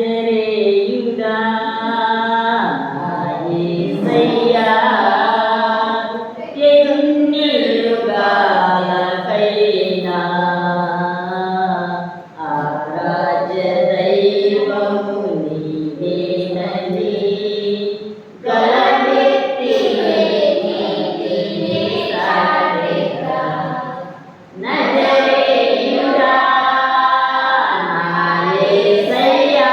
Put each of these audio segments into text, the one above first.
నజరేయుడా యేసయ్యా ఎన్ని యుగాలకైనా ఆరాధ్య దైవము నీవేనని గలమెత్తి నీతిని సాటెదా. నజరేయుడా నా యేసయ్యా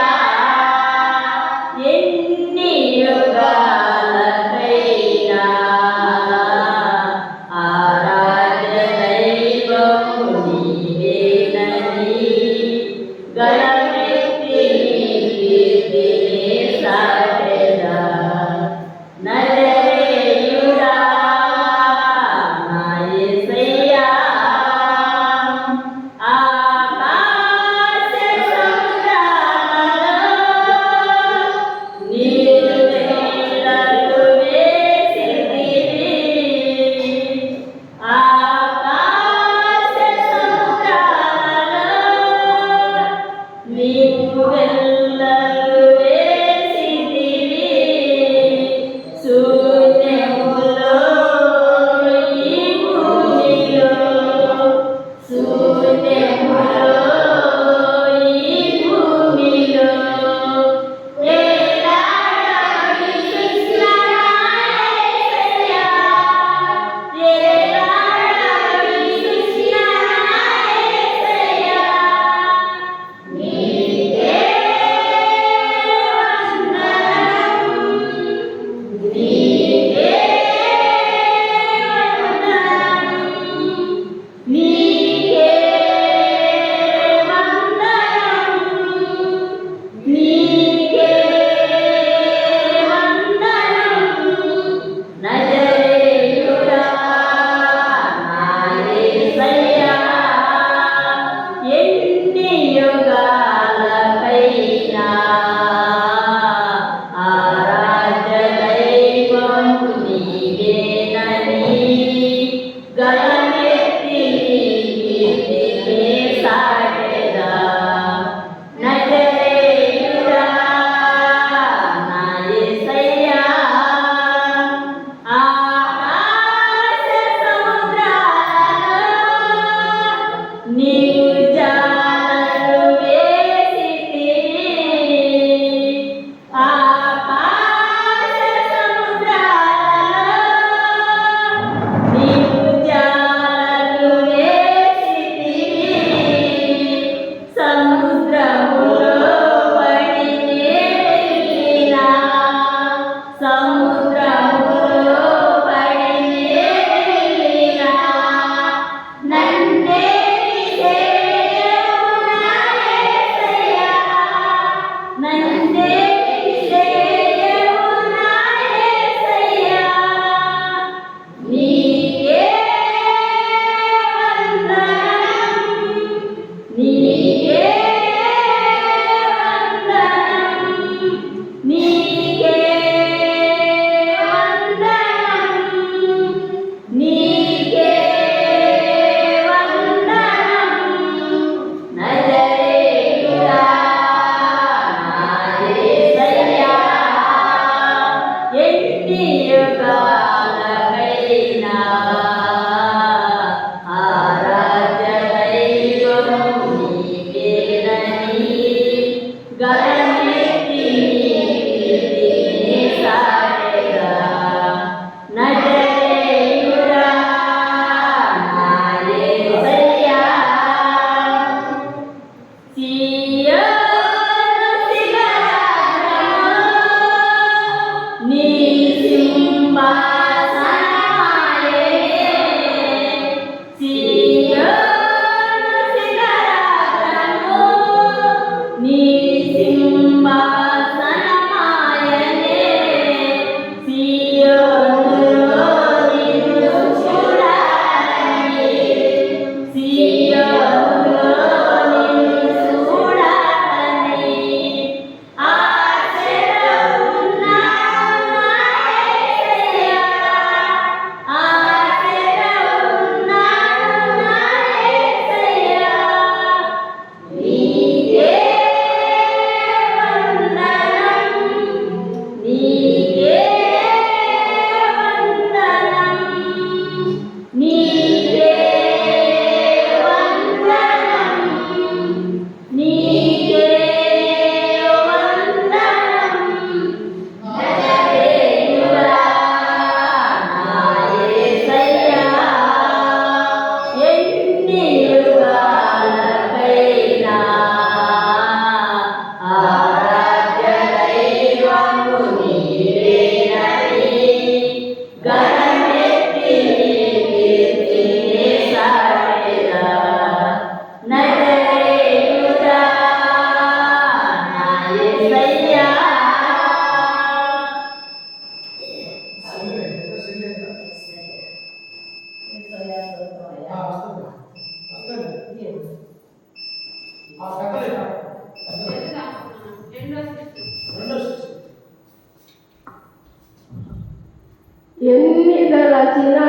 ఎన్ని తలచినా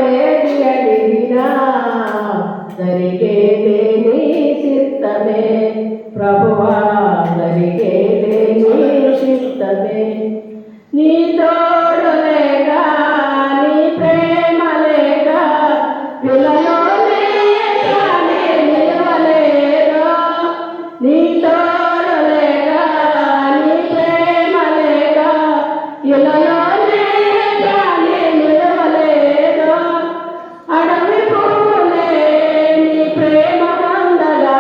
ఏది అడిగినా జరిగేదే నీ చిత్తమే ప్రభువా, జరిగేదే నీ చిత్తమే. నీ తోడు లేక నీ ప్రేమ లేక పిల్లలోనే నిలవలేదో. నీ తోడు లేక నీ ప్రేమ లేక ఇలలోనే నిలవలేదో. అడవి పూలే నీ ప్రేమ పొందగా,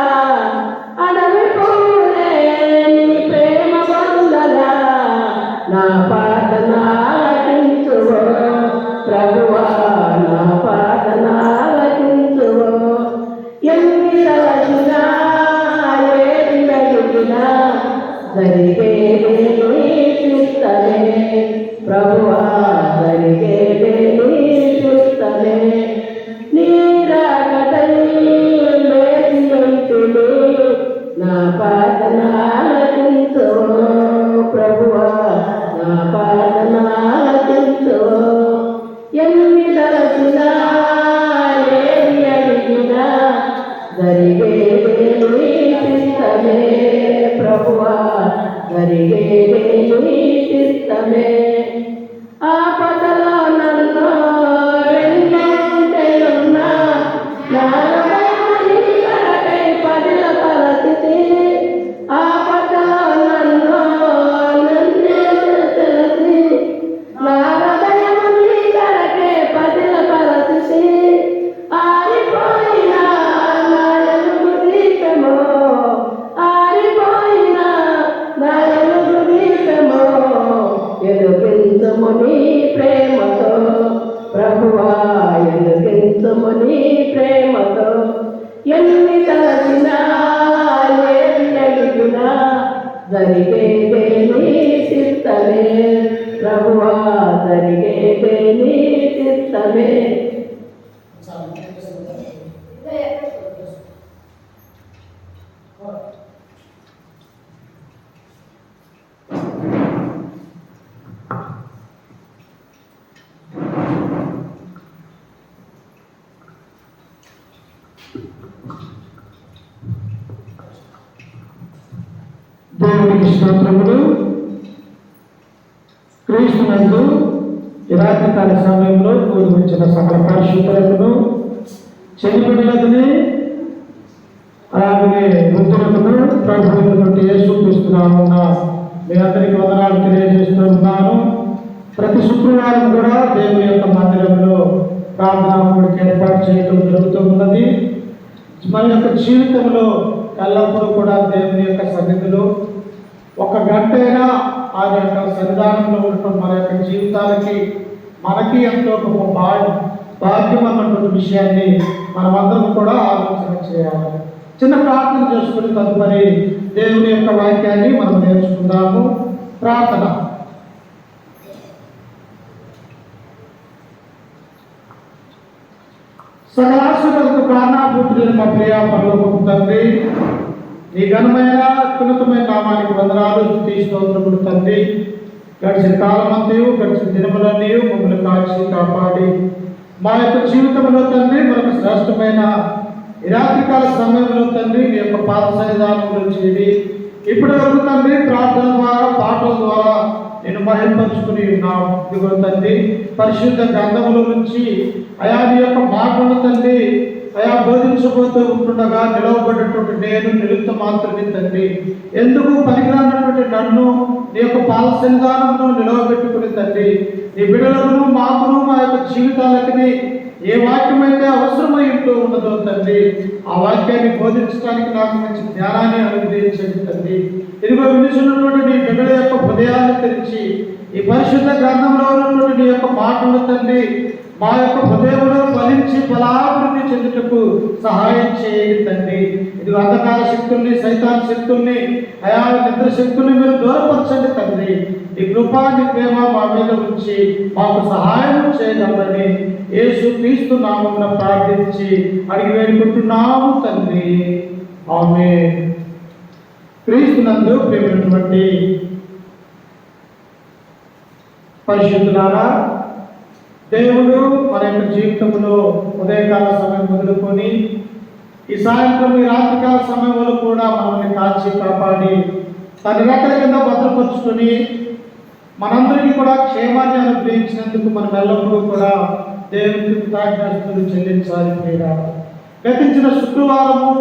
అడవి పూలే నీ ప్రేమ పొందగా నా ప్రార్థన ఆలకించువో ప్రభువా, నా ప్రార్థన ఆలకించువో. ఎన్ని తలచినా ఏది అడిగినా జరిగేదే నీ చిత్తమే ప్రభువా, జరిగేదే నీ చిత్తమే. నీ రాకడై వేచి ఉంటిని, నా ప్రార్థన ఆలకించువో ప్రభువా, నా ప్రార్థన ఆలకించువో. ఎన్ని తలచినా ఏది అడిగినా జరిగేదే నీ చిత్తమే ప్రభువా, జరిగేదే నీ చిత్తమే. ఆపదలో నన్ను వెన్నంటేనున్నా నా హృదయము నీ కొరకై పదిల పరచితి. ఆపదలో నన్ను తెలిసి నా హృదయము నీ కొరకై పదిల పరచితి. ఆరిపోయిన నా ఎలుగు దీపము, ఆరిపోయిన నా ఎలుగు దీపము ఎలుగించుము నీ ప్రేమతో ప్రభువా, ఎలుగించుము నీ ప్రేమతో. ఎన్ని తలచినా ఏది అడిగినా జరిగేదే నీ చిత్తమే ప్రభువా, జరిగేదే నీ చిత్తమే. దేవునికి స్తోత్రములు. క్రీస్తునందు ఈ రాత్రికాల సమయంలో కూడి వచ్చిన సకల పరిశుద్ధులను, చెలిబిడ్డలకుని, అలాగే వృద్ధులకును ప్రభువులటువంటి యేసుక్రీస్తునామమున మీ అందరికీ వందనాలు తెలియజేస్తూ ఉన్నాను. ప్రతి శుక్రవారం కూడా దేవుని యొక్క మందిరంలో ప్రార్థనా కూడిక ఏర్పాటు చేయడం జరుగుతూ ఉన్నది. మన యొక్క జీవితంలో ఎల్లప్పుడూ కూడా దేవుని యొక్క సన్నిధిలో ఒక గంట అయినా ఆయన యొక్క సన్నిధానంలో ఉండటం మన యొక్క జీవితాలకి మనకి ఎంతో గొప్ప భాగ్యం అన్నటువంటి విషయాన్ని మనమందరం కూడా ఆలోచన చేయాలి. చిన్న ప్రార్థన చేసుకుని తదుపరి దేవుని యొక్క వాక్యాన్ని మనం నేర్చుకుందాము. ప్రార్థన. సకలాశ్వరులకు కారణాభూతులైన మా ప్రియ పరలోకపు తండ్రి, నీ ఘనమైన అత్యున్నతమైన నామానికి వందనాలు, స్తుతి స్తోత్రములు తండ్రి. గడిచిన కాలమంతయు గడిచిన దినములన్నీ మమ్మల్ని కాచి కాపాడి మా యొక్క జీవితంలో తండ్రి మనకు శ్రేష్టమైన ఈ రాత్రికాల సమయంలో తండ్రి నీ యొక్క పాద సన్నిధానంలో చేరి ఇప్పటి వరకు తండ్రి ప్రార్థన ద్వారా పాటల ద్వారా నేను మహింపరుచుకుని ఉన్నావు. ఇదిగో తండ్రి పరిశుద్ధ గ్రంథముల నుంచి అయా నీ యొక్క మాటలు తండ్రి అయా బోధించబోతూ ఉంటుండగా నిలవబడినటువంటి నేను నిలుత మాత్రమే తండ్రి. ఎందుకు పనికిరానటువంటి నన్ను నీ యొక్క పాద సన్నిధానంలో నిలవబెట్టుకుని తండ్రి నీ బిడ్డలను మాకును మా యొక్క జీవితాలకి ఏ వాక్యం అయితే అవసరమై ఉంటూ ఉన్నదో తండ్రి ఆ వాక్యాన్ని బోధించడానికి నాకు మంచి జ్ఞానాన్ని అనుగ్రహించండి తండ్రి. ఇదిగో వినిచున్నటువంటి నీ బిడ్డల యొక్క హృదయాన్ని తెరిచి ఈ పరిశుద్ధ గ్రంథంలో ఉన్నటువంటి నీ యొక్క మాటలు తండ్రి మా యొక్క హృదయంలో ఫలించి ఫలాభివృద్ధి చెందుటకు సహాయం చేయండి తండ్రి. ఇది అంధకార శక్తుల్ని, సైతాన్ శక్తుల్ని, అయా నిద్ర శక్తుల్ని మీరు దూరపరచండి తండ్రి. ఈ కృపా నీ ప్రేమ మా మీద ఉంచి మాకు సహాయం చేయగలరని యేసు క్రీస్తు నామమున ప్రార్థించి అడిగి వేడుకుంటున్నాము తండ్రి. ఆమేన్. క్రీస్తునందు ప్రియమైనటువంటి పరిశుద్ధులారా, దేవుడు మన యొక్క జీవితంలో ఉదయకాల సమయం మొదలుకొని ఈ సాయంత్రం ఈ రాత్రికాల సమయంలో కూడా మనల్ని కాచి కాపాడి తన రెక్కల కింద భద్రపరుచుకొని మనందరికీ కూడా క్షేమాన్ని అనుగ్రహించినందుకు మనం ఎల్లప్పుడూ కూడా దేవునికి కృతజ్ఞతలు చెల్లించాలి. ప్రియులారా, గతించిన శుక్రవారము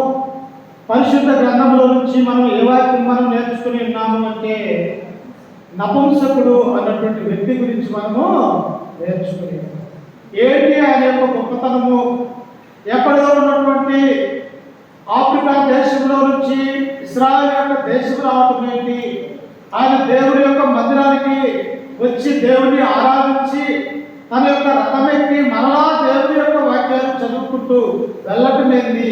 పరిశుద్ధ గ్రంథంలో నుంచి మనం ఏ వాక్యం మనం నేర్చుకుని ఉన్నాము అంటే నపుంసకుడు అన్నటువంటి వ్యక్తి గురించి మనము నేర్చుకుని ఏంటి ఆయన యొక్క గొప్పతనము, ఎక్కడో ఉన్నటువంటి ఆఫ్రికా దేశంలో నుంచి ఇశ్రాయేలు యొక్క దేశం రావటం ఏంటి, ఆయన దేవుడి యొక్క మందిరానికి వచ్చి దేవుడిని ఆరాధించి తన యొక్క రథమెక్కి మరలా దేవుడి యొక్క వాక్యాన్ని చదువుకుంటూ వెళ్ళటం ఏంటి,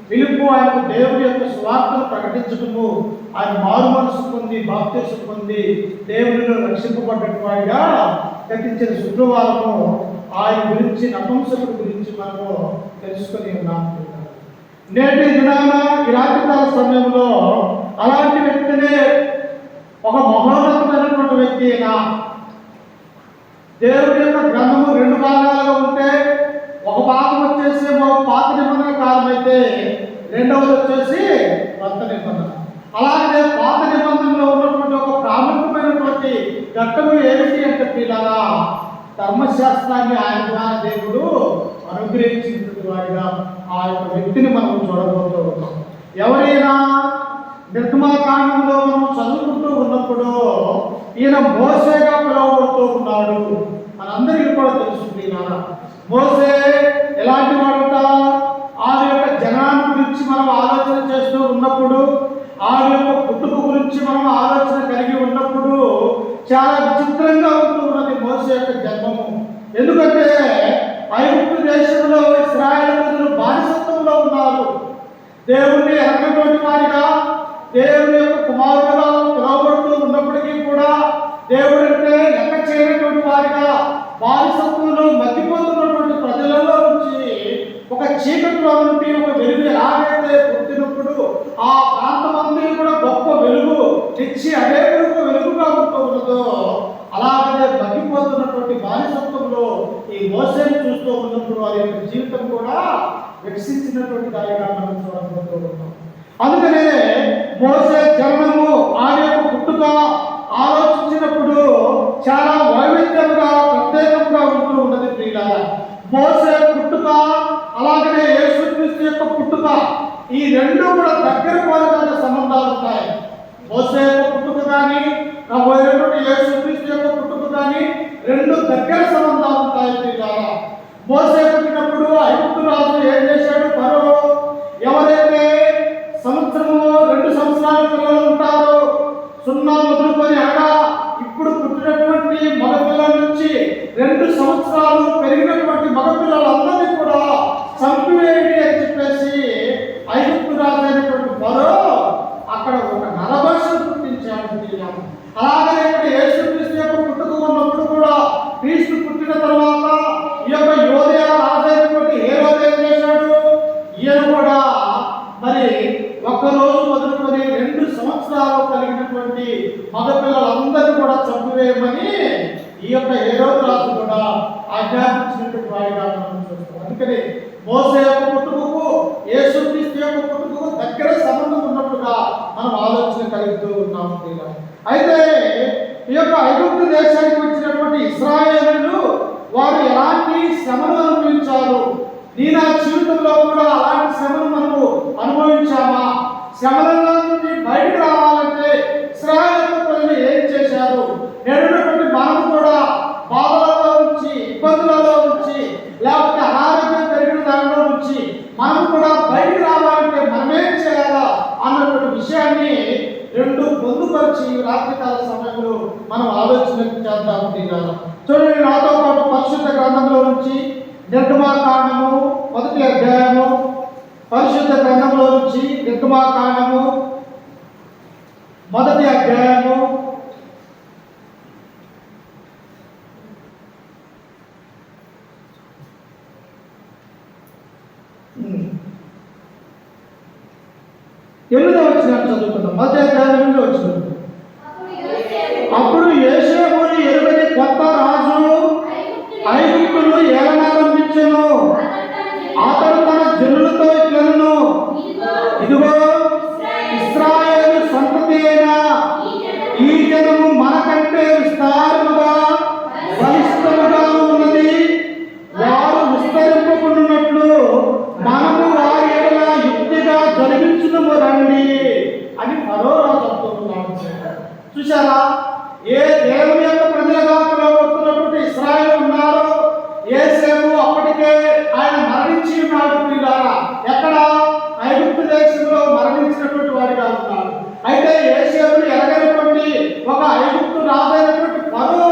పిలుపు ఆయనకు దేవుడి యొక్క స్వార్థను ప్రకటించడము, ఆయన మారు మనసు పొంది బాప్తిసం పొంది దేవుడిలో రక్షింపబడ్డట్టు వాడిగా గతించిన శుక్రవారము ఆయన గురించి నపుంసకుడి గురించి మనము తెలుసుకొని ఉన్నాం. నేటి దినాన ఈ రాత్రికాల సమయంలో అలాంటి వ్యక్తినే ఒక మహోన్నతమైనటువంటి వ్యక్తి అయినా దేవుడి యొక్క గ్రంథము రెండు భాగాలుగా ఉంటే ఒక భాగం వచ్చేసి పాత నిబంధన కాలం అయితే రెండవది వచ్చేసి కొత్త నిబంధన. అలాగే పాత నిబంధనలో ఉన్నటువంటి ఒక ప్రాముఖ్యమైనటువంటి ఘట్టము ఏమిటి అంటే పిల్లగా ధర్మశాస్త్రాన్ని ఆయన ద్వారా దేవుడు అనుగ్రహించినటువంటి వాడిగా ఆ యొక్క వ్యక్తిని మనం చూడబోతూ ఉన్నాం. ఎవరైనా నిర్గమాకాండంలో మనం చదువుకుంటూ ఉన్నప్పుడు ఈయన మోసేగా పిలువబడుతూ ఉన్నాడు. మనందరికీ కూడా తెలుస్తుంది. మోసే ఎలాంటి వాడుట, ఆ యొక్క జనాన్ని గురించి మనం ఆలోచన చేస్తూ ఉన్నప్పుడు, ఆ యొక్క పుట్టుక గురించి మనం ఆలోచన కలిగి ఉన్నప్పుడు చాలా విచిత్రంగా ఉంటూ ఉన్నది మోసే యొక్క జన్మము. ఎందుకంటే ఐగుప్తు దేశంలో ఇశ్రాయేలు ప్రజలు బానిసత్వంలో ఉన్నారు. దేవుణ్ణి ఎరగనటువంటి వారిగా, దేవుని యొక్క కుమారుడుగా పిలువబడుతూ ఉన్నప్పటికీ కూడా దేవుడు అంటే లెక్క చేయనటువంటి వారిగా బానిసత్వంలో మగ్గిపోతున్నటువంటి ప్రజలలో నుంచి ఒక చీకటిలో నుండి ఒక వెలుగు ఎలాగైతే పుట్టినప్పుడు ఆ ప్రాంతమందరూ కూడా గొప్ప వెలుగు తెచ్చి అదే వెలుగుగా ఉంటూ ఉన్నదో అలాగే మగ్గిపోతున్నటువంటి బానిసత్వంలో ఈ మోసేని చూస్తూ ఉన్నప్పుడు వారి యొక్క జీవితం కూడా వికసించినటువంటి దానిగా మనం చూడబోతూ ఉన్నాం. అందుకనే మోసే జన్మము ఆయన యొక్క పుట్టుక ఆలోచించినప్పుడు చాలా వైవిధ్యంగా ప్రత్యేకంగా ఉంటూ ఉన్నది. ప్రియులారా, మోసే పుట్టుక అలాగనే యేసుక్రీస్తు యొక్క పుట్టుక ఈ రెండు కూడా దగ్గర పోలికైన సంబంధాలు ఉంటాయి. మోసే యొక్క పుట్టుక కానీ రాబోయేటువంటి యేసుక్రీస్తు యొక్క పుట్టుక కానీ రెండు దగ్గర సంబంధాలు ఉంటాయి. ప్రియులారా, మోసే పుట్టినప్పుడు ఐగుప్తు రాజు ఏం చేశాడు? ఫరో ఎవరైతే సంవత్సరము 2 సంవత్సరాల పిల్లలు ఉంటారో 0 మొదలుకొని అనగా ఇప్పుడు పుట్టినటువంటి మగపిల్లల నుంచి 2 సంవత్సరాలు పెరిగినటువంటి మగపిల్లలందరినీ కూడా చంపివేయండి అని చెప్పేసి ఐగుప్తు రాజు అయినటువంటి ఫరో అక్కడ ఒక నరభక్షను పుట్టించాడు. అలాగే ఇక్కడ యేసుక్రీస్తు యొక్క పుట్టుక ఉన్నప్పుడు కూడా క్రీస్తు పుట్టిన తర్వాత ఈ యొక్క యోధయ రాజు అయినటువంటి హేరోదు ఏం చేశాడు? ఈయన కూడా మరి ఒక్కరోజు మొదలుకొని 2 సంవత్సరాలు కలిగినటువంటి మగపిల్లలందరినీ కూడా చంపివేయమని ఈ యొక్క హేరోదు రాజు కూడా ఆజ్ఞాపించినటువంటి వాడిగా మనం చూస్తాం. అందుకని మోసే యొక్క పుట్టుకకు యేసుక్రీస్తు యొక్క పుట్టుకకు దగ్గర సంబంధం ఉన్నట్టుగా మనం ఆలోచన కలుగుతూ ఉన్నాం. అయితే ఈ యొక్క ఐగుప్తు దేశానికి వచ్చినటువంటి ఇశ్రాయేలీయులు వారు ఎలాంటి శ్రమను అనుభవించారు? నీ నా జీవితంలో కూడా అలాంటి శ్రమను మనము అనుభవించామా? శ్రమలలో నుండి బయటకు రావాలంటే ఇశ్రాయేలు ప్రజలు ఏం చేశారు? నేడున్నటువంటి మనం కూడా బాధలలో నుంచి, ఇబ్బందులలో నుంచి, లేకపోతే అనారోగ్యం పెరిగిన దానిలో నుంచి మనం కూడా బయటకు రావాలంటే మనమేం చేయాలా అన్నటువంటి విషయాన్ని రెండు పొందుపరిచి రాత్రికాల సమయంలో మనం ఆలోచన చేద్దాం. చూడండి, నాతో పాటు పరిశుద్ధ గ్రంథంలో నుంచి నిర్గమాకాండము 1వ అధ్యాయము, పరిశుద్ధ గ్రంథంలో నుంచి నిర్గమాకాండము 1వ అధ్యాయము 8వ వచనం చదువుకుందాం. 1వ అధ్యాయం 8వ వచనం. అప్పుడు యోసేపుని ఎరుగని కొత్త అతడు ఏలనారంభించెను. అతడు తన జనులతో ఇట్లనెను, ఇదిగో ఇశ్రాయేలు సంతతి అయిన ఈ జనము మనకంటే విస్తారముగా బలిష్టముగా ఉన్నది. వారు విస్తరింపకున్నట్లు మనము వారి ఎడల యుక్తిగా జరిగించుదము రండి అని ఫరో రాజు చెప్తున్నాడు. చూసారా, ఏ దేవుని యొక్క ప్రజలుగా పిలువబడుతున్నటువంటి ఇశ్రాయేలు ఉన్నారో, యేసేపు అప్పటికే ఆయన మరణించి ఉన్నాడు. పిల్లారా, ఎక్కడ? ఐగుప్తు దేశంలో మరణించినటువంటి వాడిగా ఉన్నాడు. అయితే యేసేపును ఎరగనటువంటి ఒక ఐగుప్తు రాజైనటువంటి ఫరో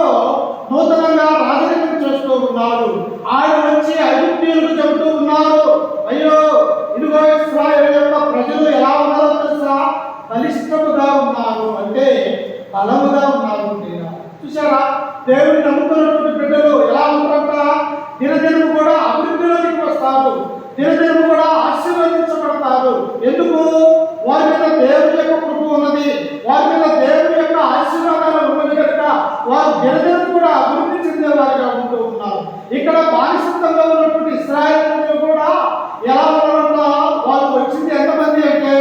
నూతనంగా రాజరికం చేస్తూ ఉన్నాడు. ఆయన వచ్చి ఐగుప్తీయులకు చెబుతూ ఉన్నారు, అయ్యో ఇదిగో ఇశ్రాయేలు యొక్క ప్రజలు ఎలా ఉన్నారో తెలుసా? బలిష్టముగా ఉన్నారు, అంటే బలముగా ఉన్నారు. చూసారా, దేవుని నమ్ముకున్నటువంటి బిడ్డలు ఎలా ఉంటారంట? దినదినము కూడా అభివృద్ధిలోకి వస్తారు, దినదినము కూడా ఆశీర్వదించబడతారు. ఎందుకు? వారి మీద దేవుని యొక్క కృప ఉన్నది, వారి మీద దేవుని యొక్క ఆశీర్వాదాలు ఉన్నది కనుక వారు దినదినం కూడా అభివృద్ధి చెందేవారిగా ఉంటూ ఉన్నారు. ఇక్కడ బానిసత్వంగా ఉన్నటువంటి ఇశ్రాయేలు కూడా ఎలా ఉన్నారంట? వాళ్ళు వచ్చింది ఎంతమంది అంటే,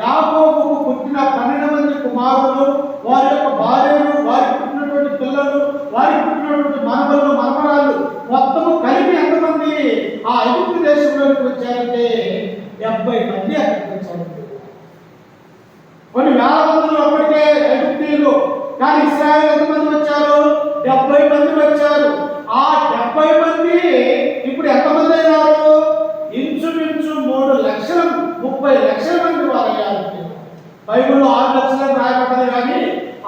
యాకోబుకు పుట్టిన 12 మంది కుమారులు, వారి యొక్క భార్యలు, వారికి పుట్టినటువంటి పిల్లలు, వారికి పుట్టినటువంటి మనవళ్ళు, మనవరాళ్ళు మొత్తము కలిపి ఎంతమంది ఆ ఐగుప్తు దేశంలోకి వచ్చారంటే 70 మంది అక్కడికి వచ్చారు. కొన్ని వేల మందిలో అప్పటికే ఐగుప్తీయులు, కానీ ఇశ్రాయేలు ఎంతమంది వచ్చారు? 70 మంది వచ్చారు. ఆ 70 మంది ఇప్పుడు ఎంతమంది అయినారు? ఇంచుమించు 3 లక్షల 30 లక్షల మంది వారు అయ్యారు. బైబిల్లో 6 లక్షలు రాయబడ్డది, కానీ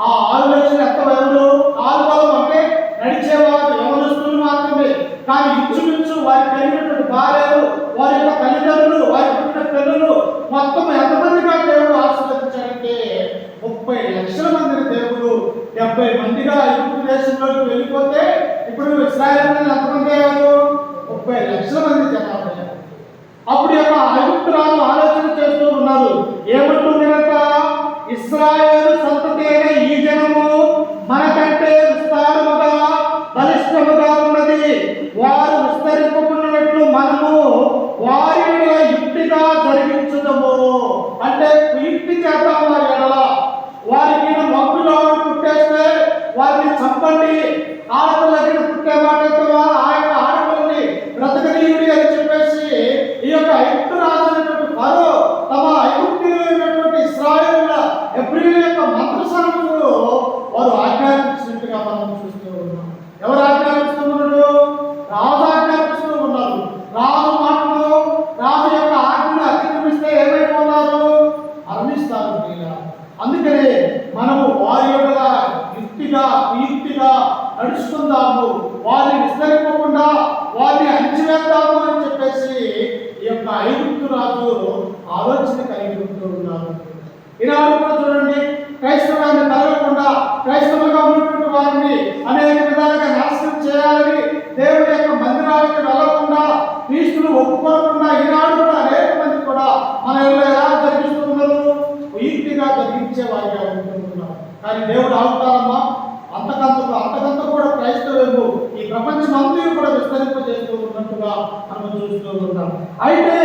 ఆ 6 లక్షలు ఎంత ఎవరు? 6 బలం అంటే నడిచేవారు, యవనస్తులు మాత్రమే. కానీ ఇంచుమించు వారి కలిగినటువంటి భార్యలు, వారి యొక్క తల్లిదండ్రులు, వారి పుట్టిన పిల్లలు మొత్తం ఎంతమందిగా దేవుడు ఆశీర్వదించాడంటే 30 లక్షల మందిని దేవుడు 70 మందిగా ఐగుప్తు దేశంలోకి వెళ్ళిపోతే ఇప్పుడు ఇశ్రాయేలు ఎంతమంది అయ్యారు? 30 లక్షల మంది జనాభా అయ్యారు. అప్పుడు యొక్క ఐగుప్తు రాజు ఆలోచన చేస్తూ ఉన్నారు, ఏమంటుంది కనుక? ఇశ్రాయేలు సంతతి అయిన ఈ జనము మనకంటే విస్తారముగా బలిష్టముగా ఉన్నది. వారు విస్తరింపకున్నట్లు మనము వారి ఎడల యుక్తిగా జరిగించుదము. అంటే యుక్తి చేద్దాం వారి ఎడల. వారికి మగ్గులో పుట్టేస్తే వారిని చంపండి, ఆడపిల్లకి పుట్టే మాట ఆ యొక్క ఆడపిల్లని బ్రతకనీయుడి అని చెప్పేసి ఈ యొక్క ఐగుప్తు రాజైనటువంటి ఫరో తమ ఐగుప్తీయులైనటువంటి ఇశ్రాయేలుల హెబ్రీయుల యొక్క మంత్రసానులు వారు ఆజ్ఞాపించినట్టుగా మనం చూస్తూ ఉన్నాం. ఎవరు ఆజ్ఞాపిస్తున్నాడు? రాజు ఆజ్ఞాపిస్తూ ఉన్నారు. రాజు మాటలు, రాజు యొక్క ఆజ్ఞను అతిక్రమిస్తే ఏమైపోతారు? మరణిస్తారు. అందుకనే మనము వారి యొక్క యుక్తిగా యుక్తిగా నడుచుకుందాము, వారిని విస్తరింపకుండా వారిని అణిచివేద్దాము అని చెప్పేసి ఈ యొక్క ఐగుప్తు రాజు ఆలోచన కలిగి ఉంటూ ఉన్నారు. ఈనాడు కూడా చూడండి, క్రైస్తవాన్ని తరగకుండా క్రైస్తవులుగా ఉన్నటువంటి వారిని అనేక విధాలుగా నాశనం చేయాలని, దేవుడి యొక్క మందిరాలకు వెళ్ళకుండా, క్రీస్తును ఒప్పుకోకుండా ఈనాడు కూడా అనేక మంది కూడా మన ఎలా జరిగిస్తున్నారు? ఈక్తిగా జరిగించే వారిగా ఉంటున్నారు. కానీ దేవుడు ఆగుతారమ్మా? అంతకంత కూడా క్రైస్తవులు ఈ ప్రపంచం అంతా కూడా విస్తరింపజేస్తూ ఉన్నట్టుగా మనం చూస్తూ ఉన్నాం. అయితే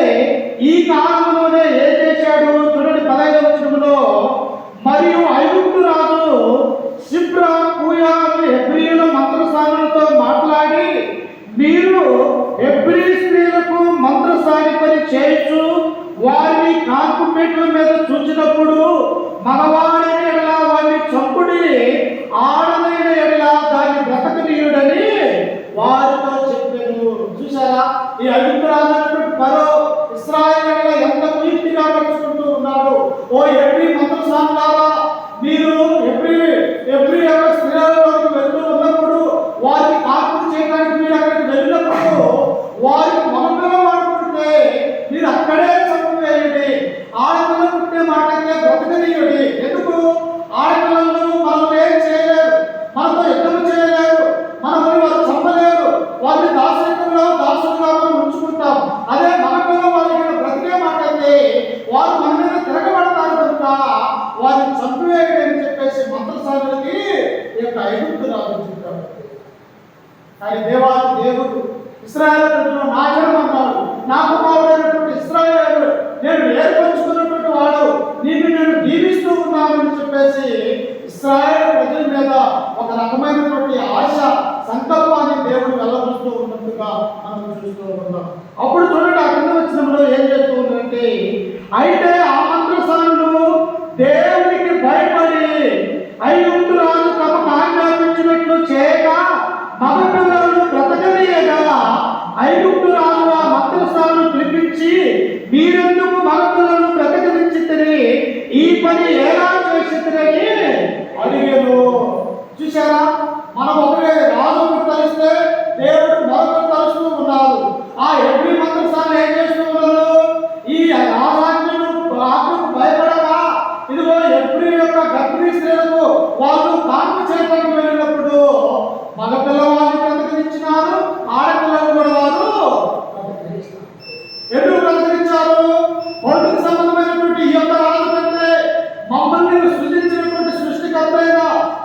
ఈ కాలంలోనే ఏం చేశాడు చూడండి, 15వ వచనంలో, మరియు ఐగుప్తు రాజు సిప్రా పూయా హెబ్రీయుల మంత్రసానులతో మాట్లాడి, మీరు హెబ్రీ స్త్రీలకు మంత్రసాని పని చేయొచ్చు, వారిని కాన్పుపేటల మీద చూచినప్పుడు మగవాడైన ఎడల వారిని చంపుడి, ఆడదైన ఎడల దాన్ని బ్రతకనీయుడని వారితో చెప్పాను. చూసారా, ఈ ఐగుప్తు రాజు ఫరో ఇశ్రాయేలు ఎంత కుయుక్తిగా నడుచుకుంటూ ఉన్నాడు. ఓ హెబ్రీ మంత్రసానులారా, మీరు హెబ్రీ యొక్క స్త్రీలలోకి వెళ్తూ ఉన్నప్పుడు, వారికి కాన్పు చేయడానికి మీరు అక్కడికి వెళ్ళినప్పుడు, వారికి మగపిల్ల వాడుకుంటే మీరు అక్కడే చంపివేయండి, ఆడపిల్ల పుట్టే మాటకే బ్రతకనీయుడి. ఎందుకు? ఆడపిల్లలు మనం ఏం చేయలేరు, మనతో యుద్ధం చేయలేరు, మనల్ని వారు చంపలేరు, వారిని దాసులుగా మనం ఉంచుకుంటాం. అదే మగ కానీ దేవాది దేవుడు ఇశ్రాయేలు ప్రజలు నా జనం అన్నాడు, నా కుమారుడైనటువంటి ఇశ్రాయేలు నేను ఏర్పరచుకున్నటువంటి వాడు, నీకు నేను దీవిస్తూ ఉన్నానని చెప్పేసి ఇశ్రాయేలు ప్రజల మీద ఒక రకమైనటువంటి ఆశ సంకల్పాన్ని దేవుడు వెళ్ళబుస్తూ ఉన్నట్టుగా మనం చూస్తూ ఉన్నాం. అప్పుడు చూడండి, ఆ కింద వచనంలో ఏం చేస్తూ ఉందంటే, అయితే ఆ మంత్రసానులు దేవునికి భయపడి ఐగుప్తు రాజు తమకు ఆజ్ఞాపించినట్లు చేయక మగపిల్లలను బ్రతకనీయగా ఐగుప్తు రాజు ఆ మంత్రసానులు పిలిపించి, మీరెందుకు మగపిల్లలను బ్రతకనిచ్చితిరి, ఈ పని ఎలా చేసితిరని అడిగారు. చూసారా, మనం ఒకరే రాజు తలిస్తే దేవుడు మరొకరు తలుస్తూ ఉన్నారు. ఆ ఎవ్రీ మంత్రసానులు ఏం చేస్తూ ఉన్నారు, ఈ రాజాజ్ఞకు భయపడగా ఇదిగో ఎవ్రీ యొక్క గర్భిణీ స్త్రీలకు వాళ్ళు కాన్పు చేయడానికి వెళ్ళినప్పుడు మగ పిల్లవాడిని బ్రతకనిచ్చినారు, ఆడపిల్లలు కూడా వారు బ్రతకనిస్తారు. ఎందుకు బ్రతకనిచ్చారు? పొలిటిక్ సంబంధమైనటువంటి ఈ యొక్క రాజు కంటే మమ్మల్ని సృష్టించినటువంటి సృష్టికర్తైన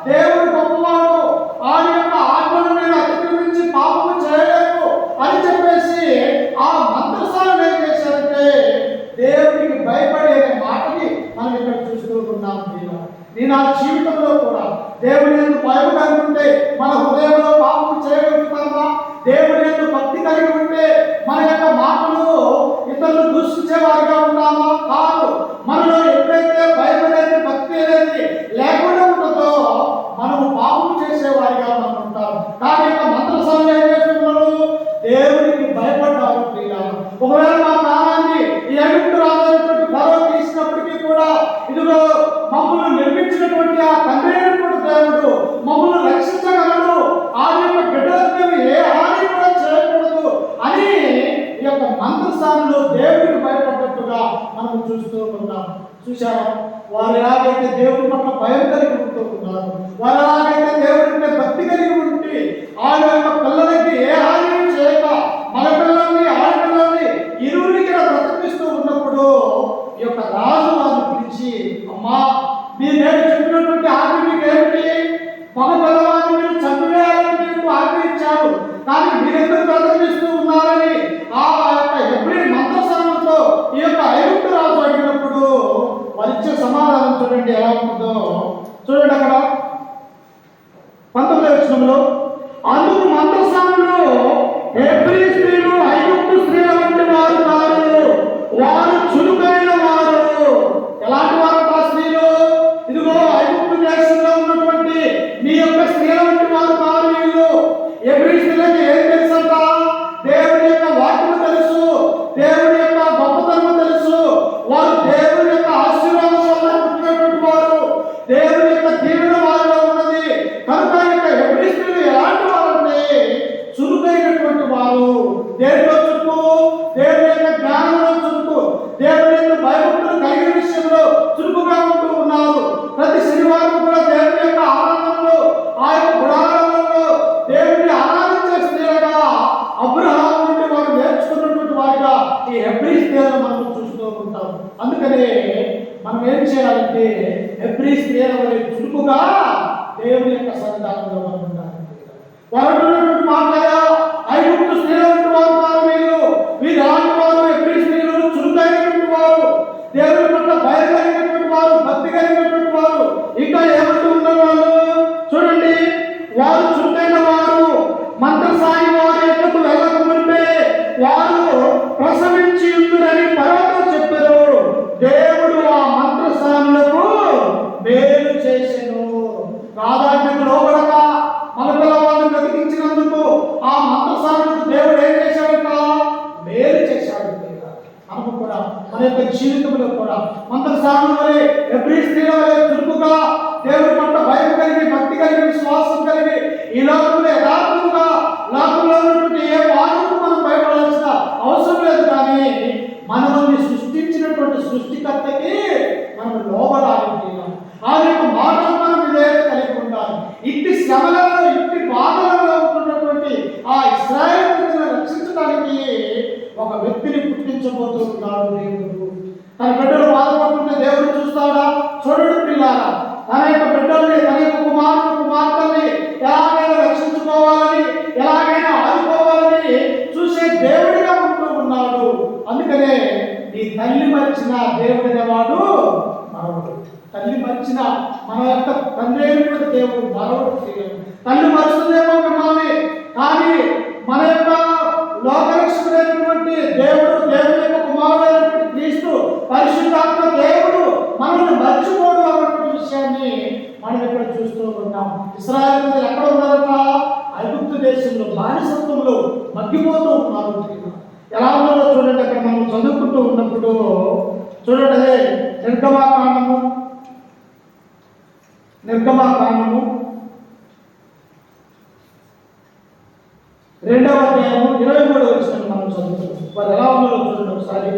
దేవుడు గొప్పవాడు, ఆయన యొక్క ఆత్మను నేను అతిక్రమించి పాపము చేయలేము అని చెప్పేసి ఆ మంత్రసానులు ఏం చేశారంటే దేవుడికి భయపడే మాటని మనం ఇక్కడ చూస్తూ ఉన్నాం. నేను నా జీవితంలో కూడా దేవుని యందు భయం కలిగి ఉంటే మన హృదయంలో పాపం చేయగలుగుతామా? దేవుని యందు భక్తి కలిగి ఉంటే మన యొక్క మాటలు ఇతరులు దూషించే వారిగా ఉంటామా? కాదు. మనలో ఎప్పుడైతే భయం అనేది భక్తి అనేది లేకుండా ఉంటుందో మనము పాపం చేసేవారిగా మనం ఉంటాం. కానీ యొక్క మంత్రసానులు ఏం చేస్తున్నారు, దేవునికి భయపడ్డారు. ఒకవేళ మా ప్రాణాన్ని ఈ ఐగుప్తు రాజైనటువంటి ఫరో తీసినప్పటికీ కూడా ఇదిగో మమ్మల్ని నిర్మించినటువంటి ఆ తండ్రి అయినటువంటి దేవుడు మమ్మల్ని రక్షించగలడు, ఆ యొక్క బిడ్డలకు ఏ హాని కూడా చేయకూడదు అని ఈ యొక్క మంత్రసానులు దేవుడికి భయపడ్డట్టుగా మనం చూస్తూ ఉన్నాం. చూశారా, వారు ఎలాగైతే దేవుడి పట్ల భయం కలిగి ఉంటూ ఉన్నారు, వారు ఎలాగైతే దేవుడి భక్తి కలిగి ఉండి ఆయన యొక్క పిల్లలకి ఏ హాని చేయక మన పిల్లల్ని ఆడపిల్లల్ని ఇరువురికి బ్రతికిస్తూ ఉన్నప్పుడు ఈ యొక్క రాజు వారిని పిలిచి, అమ్మా మీరు నేను చెప్పినటువంటి ఆజ్ఞ మీకు ఏమిటి? మగ పిల్లవాడిని మీరు చంపివేయాలని మీకు ఆజ్ఞ ఇచ్చారు, కానీ మీరెందుకు బ్రతికిస్తూ ఉన్నారని ఆ యొక్క ఎవ్రీ మంత్రసానులతో ఈ యొక్క ఐగుప్తు రాజు అడిగినప్పుడు వారిచ్చే సమాధానం చూడండి ఎలా ఉంటుందో. చూడండి, అక్కడ 19వ వచనంలో, అందుకు మంత్రసానులు హెబ్రీ స్త్రీలు ఐగుప్తు స్త్రీల వంటి వారు కాదు, వారు చురుకైన వారు. ఎలాంటి వారు ఆ స్త్రీలు? ఇదిగో ఐగుప్తు దేశంలో ఉన్నటువంటి మీ యొక్క స్త్రీల వంటి వారు కాదు వీళ్ళు. హెబ్రీ స్త్రీలకు ఏం తెలుసంట? దేవుని యొక్క వాక్యము తెలుసు, దేవుని యొక్క గొప్పతనము తెలుసు, వారు దేవుని యొక్క ఆశీర్వాదం వల్ల పుట్టినటువంటి వారు, దేవుని యొక్క దీవెన వారిలో ఉన్నది. కనుక యొక్క హెబ్రీ స్త్రీలు ఎలాంటి వారంటే చురుకైనటువంటి వారు. దేనిలో చురుకు? దేవుని యొక్క జ్ఞానంలో చురుకు, దేవుని యొక్క భయభక్తులు కలిగిన విషయంలో చురుకుగా ఉంటూ ఉన్నారు. ప్రతి శనివారం కూడా దేవుని యొక్క ఆనందంలో ఆ యొక్క గుడారంలో దేవుని ఆరాధించే స్త్రీలుగా అబ్రహాము నుండి వారు నేర్చుకున్నటువంటి వారిగా ఈ హెబ్రీ స్త్రీలను మనం చూస్తూ ఉంటాం. అందుకనే మనం ఏం చేయాలంటే హెబ్రీ స్త్రీల వలె చురుకుగా దేవుని యొక్క సంతానంలో మనం ఉండాలి. వారు మాట్లాడా ఐగుప్తు స్త్రీల వంటి వారు కాదు వీళ్ళు. వీరు ఎలాంటి వారు? హెబ్రీ స్త్రీలు చురుకైనటువంటి వారు, దేవుని పట్ల భయం కలిగినటువంటి వారు, భక్తి కలిగినటువంటి వారు. ఇంకా ఏమంటూ ఉన్నారు వాళ్ళు? చూడండి, వారు చురుకైన వారు మంత్రసాని వారి ఎక్కకు వెళ్ళక మునిపే వారు ప్రసవించి ఉందని పర్వతో చెప్పారు. దేవుడు ఆ మంత్రసానులకు మేలు చేసెను. రాజాజ్ఞకు లోబడక మన పిల్లవాళ్ళని బ్రతికించినందుకు ఆ మంత్రసానులకు దేవుడు ఏం చేశాడంట? మేలు చేశాడు. మనకు కూడా మన యొక్క జీవితంలో కూడా మంత్రసానుల వలె హెబ్రీ స్త్రీల వలె చురుకుగా దేవుడి పట్ల భయం కలిగి, భక్తి కలిగి, విశ్వాసం కలిగి ఈ లోకంలో యథార్థంగా లోకంలో ఉన్నటువంటి ఏ బాధకు మనం భయపడాల్సిన అవసరం లేదు. కానీ మనల్ని సృష్టించినటువంటి సృష్టికర్తకి మనం లోబడాలి. ఆ యొక్క మాటలు మనం విధేయత కలిగి ఉండాలి. ఇట్టి శ్రమలలో, ఇట్టి బాధలలో ఉంటున్నటువంటి ఆ ఇశ్రాయేలు ప్రజలను రక్షించడానికి ఒక వ్యక్తిని పుట్టించబోతున్నాడు దేవుడు. తన బిడ్డలు బాధపడుతుంటే దేవుడు చూస్తాడా? చూడడు పిల్లారా. తన యొక్క బిడ్డల్ని, తన యొక్క కుమార్తెల్ని ఎలాగైనా రక్షించుకోవాలని, ఎలాగైనా తల్లి మరిచిన దేవుడు అనేవాడు మరొకడు. తల్లి మరిచిన మన యొక్క తండ్రి అయినటువంటి దేవుడు మరొకడు చేయలేదు. తల్లి మరుస్తుందేమో మిమ్మల్ని, కానీ మన యొక్క లోకరక్షకుడైనటువంటి దేవుడు, దేవుని యొక్క కుమారుడైనటువంటి క్రీస్తు, పరిశుద్ధాత్మ దేవుడు మనల్ని మర్చిపోవడం అన్నటువంటి విషయాన్ని మనం ఇక్కడ చూస్తూ ఉంటాం. ఇశ్రాయేలు ప్రజలు ఎక్కడ ఉన్నారట? ఐగుప్తు దేశంలో బానిసత్వంలో మగ్గిపోతూ ఉన్నారు. ఎలా ఉన్నారో చూడండి. అక్కడ మనం చదువుకుంటూ ఉన్నప్పుడు చూడండి, అదే నిర్గమాకాండము 2వ అధ్యాయము 23వ వచనం మనం చదువుతున్నాం. వారు ఎలా ఉన్నారో చూడండి ఒకసారి.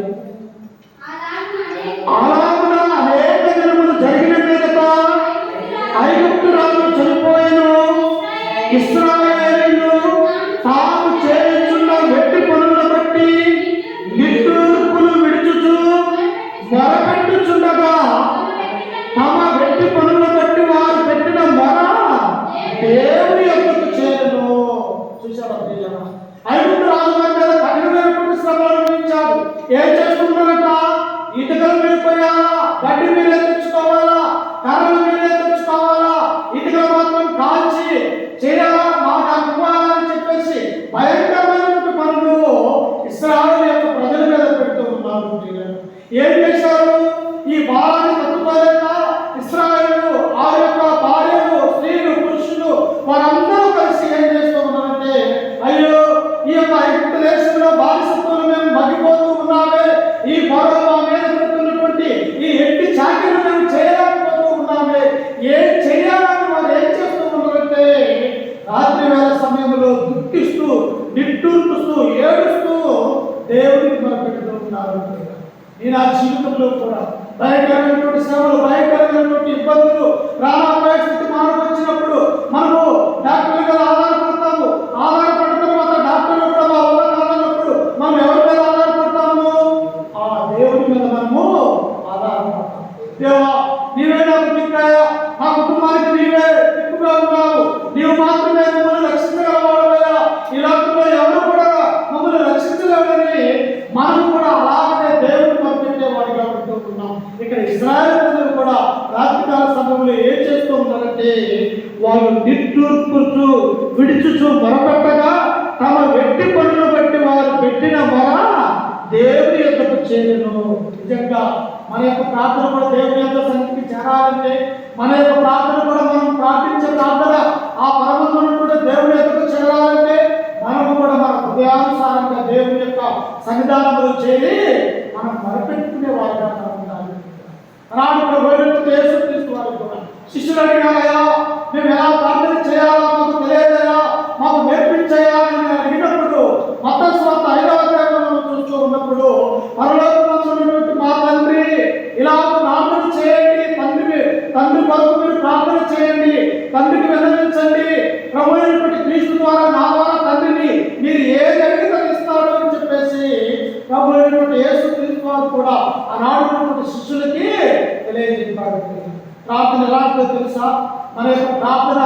అలాగున అనేక దినములు జరిగిన మీదట ఐగుప్తు రాజు చనిపోయెను. ఇశ్రాయేలీయులు తాము చేయుచున్న వెట్టి పనులను బట్టి నిట్టూర్పులు విడుచుచు మొరపెట్టుచుండగా తమ వెట్టి పనులను బట్టి వారు పెట్టిన మొర దేవుని యొద్దకు చేరును. చూశారా ప్రియులారా? ఐగుప్తు రాజు వారి మీద కఠినమైనటువంటి శ్రమలు అనుభవించారు. ఏం చేస్తున్నారంట? ఇటుకలు మీరు పోయాలా, గడ్డి మీరే తెచ్చుకోవాలా, కర్రలు మీరే తెచ్చుకోవాలా, ఇటుకలు మాత్రం కాల్చి చేయాలా, మాకు ఇవ్వాలని చెప్పేసి భయంకరమైనటువంటి పనులు ఇశ్రాయేలు యొక్క ప్రజల మీద పెడుతూ ఉన్నారు. ఏం చేశారు? ఈ భారాన్ని తట్టుకోలేక ఇశ్రాయేలు ఆ యొక్క భార్యలు, స్త్రీలు, పురుషులు వారందరూ కలిసి ఏం చేస్తూ ఉన్నారంటే, అయ్యో ఈ యొక్క ఐగుప్తు దేశంలో బానిసత్వంలో మేము మగ్గిపోతూ ఉన్నామే, ఈ ఫరో మా మీద పెడుతున్నటువంటి ఈ ఎట్టి చాకిరి మేము చేయలేకపోతూ ఉన్నామే, ఏం చేయాలని వారు ఏం చేస్తూ ఉన్నారంటే రాత్రి వేళ సమయంలో దుఃఖిస్తూ, నిట్టూర్పుస్తూ, ఏడుస్తూ దేవుడికి మొరపెడుతూ ఉన్నారు. నేను ఆ జీవితంలో కూడా భయంకరమైనటువంటి శ్రమలు, భయంకరమైనటువంటి ఇబ్బందులు, ప్రాణాపాయ స్థితి మనకు వచ్చినప్పుడు మనము డాక్టర్ల మీద ఆధారపడతాము. ఆధారపడిన తర్వాత డాక్టర్లు కూడా మా వల్ల కాదన్నప్పుడు మనం ఎవరి మీద ఆధారపడతాము? ఆ దేవుడి మీద మనము ఆధారపడతాం. దేవా, నీవే నాకు దిక్కాయా, నా కుటుంబానికి నీవే దిక్కుగా ఉన్నావు, నీవు మాత్రమే మమ్మల్ని రక్షించగలవాడవయ్యా, ఈ లోకంలో ఎవరు కూడా మమ్మల్ని రక్షించలేవని మనం కూడా అలాగే దేవుడిని పంపించేవాడిగా ఉంటూ ఉన్నాం. ఇక్కడ ఇశ్రాయేలు ప్రజలు కూడా రాత్రికాల సమయంలో ఏం చేస్తూ ఉన్నారంటే, వాళ్ళు నిట్టూర్పుచు విడుచుచు మొరపెట్టగా తమ వెట్టి పనులను బట్టి వారు పెట్టిన మొర దేవుని యొద్దకు చేరును. నిజంగా మన యొక్క ప్రార్థన కూడా దేవుని యొక్క సన్నిధికి చేరాలంటే, మన యొక్క ప్రార్థన కూడా మనం ప్రార్థించే ప్రార్థన ఆ పరమంలో కూడా దేవుని యొద్దకు చేరాలంటే మనము కూడా మన హృదయానుసారంగా దేవుని యొక్క సన్నిధానంలో చేరి మనం మొరపెట్టుకునే వారిగా మనం ఉండాలి. అలాంటి ప్రభువులకు యేసుక్రీస్తు వారు కూడా శిష్యులు అడిగారయ్యా, మేము ఎలా ప్రార్థన చేయాలో మాకు తెలియదయ్యా, మాకు నేర్పించయ్యా అని అడిగినప్పుడు మత్తయి సువార్త 5వ అధ్యాయంలో మనం చూస్తూ ఉన్నప్పుడు, పరలోకమందు ఉన్నటువంటి మా తండ్రి, ఇలా ప్రార్థన చేయండి, తండ్రి కొరకు మీరు ప్రార్థన చేయండి, తండ్రికి విన్నవించండి, ప్రభు అయినటువంటి క్రీస్తు ద్వారా నా ద్వారా తండ్రిని మీరు ఏది అడిగితే ఇస్తాడు అని చెప్పేసి ప్రభు అయినటువంటి యేసుక్రీస్తు వారు కూడా ఆనాడు శిష్యులకి తెలియజేస్తాడు. ప్రార్థన ఎలాంటిదో తెలుసా? మన యొక్క ప్రార్థన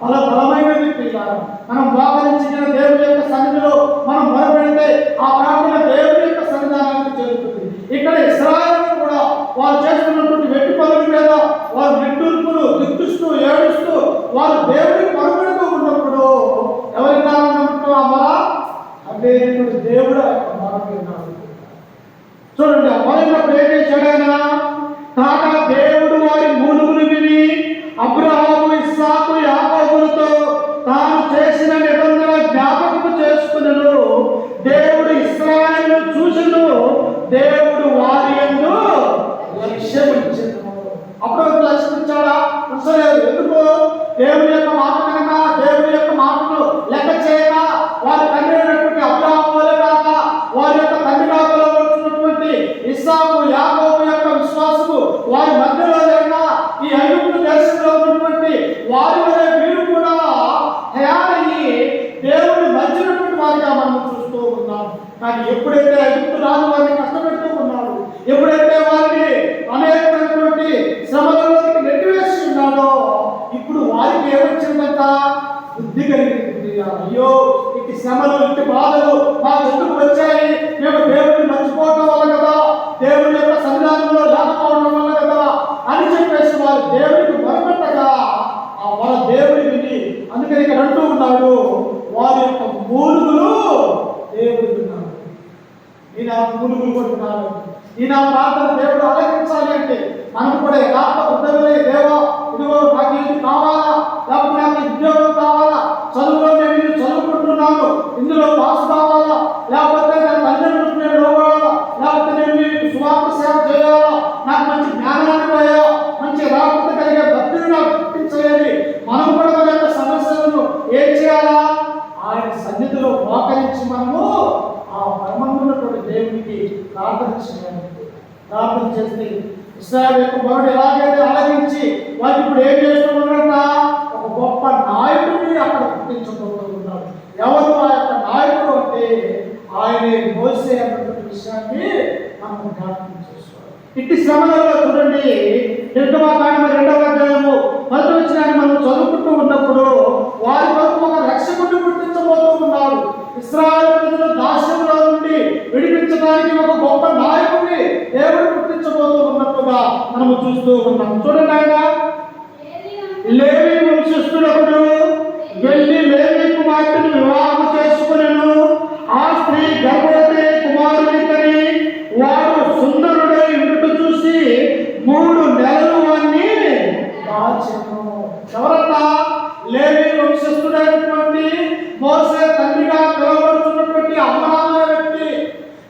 బలమైనది ప్రియులారా. మనం మోకరించిన దేవుని యొక్క సన్నిధిలో మనం మొరపెడితే ఆ ప్రార్థన దేవుని యొక్క సన్నిధానానికి చేరుతుంది. ఇక్కడ ఇశ్రాయేలు కూడా వారు చేస్తున్నటువంటి వెట్టి పనుల మీద వారు నిట్టూర్పులు, దుఃఖిస్తూ, ఏడుస్తూ వారు దేవుడికి మొరపెడుతూ ఉన్నప్పుడు ఎవరి కారణంతో ఆ మొర అంటే దేవుడు మొరపెట్టినాడు. చూడండి, ఆ మొరప్పుడు ఏం చేశాడైనా? కాగా దేవుడు వారి మూలుగులు విని అబ్రహాము, ఇస్సాకు, యాకోబులతో తాను చేసిన నిబంధన జ్ఞాపకము చేసుకునెను. దేవుడు ఇశ్రాయేలును చూసెను, దేవుడు వారి యందు లక్ష్యమిచ్చెను. అప్పుడు లక్ష్యమిచ్చాడా? ఉంచలేదు. ఎందుకు? దేవుని యొక్క మాట కనుక, దేవుని యొక్క మాటను లెక్క చేయక, వారి తండ్రి అయినటువంటి అబ్రహాము వలె కాక, వారి యొక్క తండ్రి కాపలో వచ్చినటువంటి ఇస్సాకు, యాకోబు యొక్క విశ్వాసము వారి మధ్యలో లేక, ఈ ఐగుప్తు దేశంలో ఉన్నటువంటి వారి వలె వీరు కూడా తయారయ్యి దేవుని మధ్యనటువంటి వారిగా మనం చూస్తూ ఉన్నాం. కానీ ఎప్పుడైతే ఐగుప్తు రాజు వారిని కష్టపెడుతూ ఉన్నాడు, ఎప్పుడైతే వారిని అనేకమైనటువంటి శ్రమలలోకి నెట్టివేసి ఉన్నాడో, ఇప్పుడు వారికి ఏమొచ్చిందంట? బుద్ధి కలిగింది. అయ్యో, ఇటు శ్రమలు, ఇటు బాధలు మాకు ఎందుకు వచ్చాయి? మేము దేవుడిని మర్చిపోవటం వల్ల కదా, దేవుడు విన్నాడు. ఈయన పురుగులు కొడుతున్నాడు. ఈయన ప్రార్థన దేవుడు ఆలకించాలి అంటే మనం కూడా యథార్థ ఉద్యోగమే దేవా ఇదిగో నాకు ఇది కావాలా, లేకపోతే నాకు ఉద్యోగం కావాలా, చదువులో నేను ఇది చదువుకుంటున్నాను ఇందులో పాస్ కావాలా, లేకపోతే నా తల్లిదండ్రులకు నేను లోబడాలా, లేకపోతే నేను మీకు సువార్త సేవ చేయాలా, నాకు మంచి జ్ఞానాన్ని పోయా, మంచి రాకపోతే కలిగే భక్తిని నాకు గుర్తించలేదు. మనం కూడా మన యొక్క సమస్యలను ఏం చేయాలా? ఆయన సన్నిధిలో మోకరించి మనము ఆ పరమందున్నటువంటి దేవునికి ప్రార్థన చేయాలి. ప్రార్థన చేస్తే ఇశ్రాయేలు యొక్క మొరడు ఎలాగైతే ఆలకించి వాళ్ళు ఇప్పుడు ఏం చేస్తున్నారంట? ఒక గొప్ప నాయకుడిని అక్కడ గుర్తించబోతూ ఉన్నాడు. ఎవరు ఆ యొక్క నాయకుడు అంటే ఆయనే మోసే అన్నటువంటి విషయాన్ని మనం జ్ఞాపకం చేసుకోవాలి. ఇట్టి శ్రమలలో చూడండి, నిర్గమకాండం 2వ అధ్యాయము 10వ వచనాన్ని మనం చదువుకుంటూ ఉన్నప్పుడు వారి కొరకు ఒక రక్షకుడిని గుర్తించబోతూ ఉన్నారు. ఇశ్రాయేలు ప్రజలు దాస్యంలో నుండి విడిపించడానికి ఒక గొప్ప నాయకుడిని దేవుడు గుర్తించబోతూ ఉన్నట్టుగా మనము చూస్తూ ఉన్నాం. చూడండి, ఆయన లేవి వంశస్థుడొకడు వెళ్ళి లేవి కుమార్తెను వివాహం చేసుకునెను. ఆ స్త్రీ గర్భవతి కుమారుని కని వాడు సుందరుడై ఉండుట చూసి 3 నెలలు వాణ్ణి దాచెను. ఎవరట? లేవి వంశస్థుడైనటువంటి మోసే తండ్రిగా పిలువబడుతున్నటువంటి అమ్రాము అనే వ్యక్తి.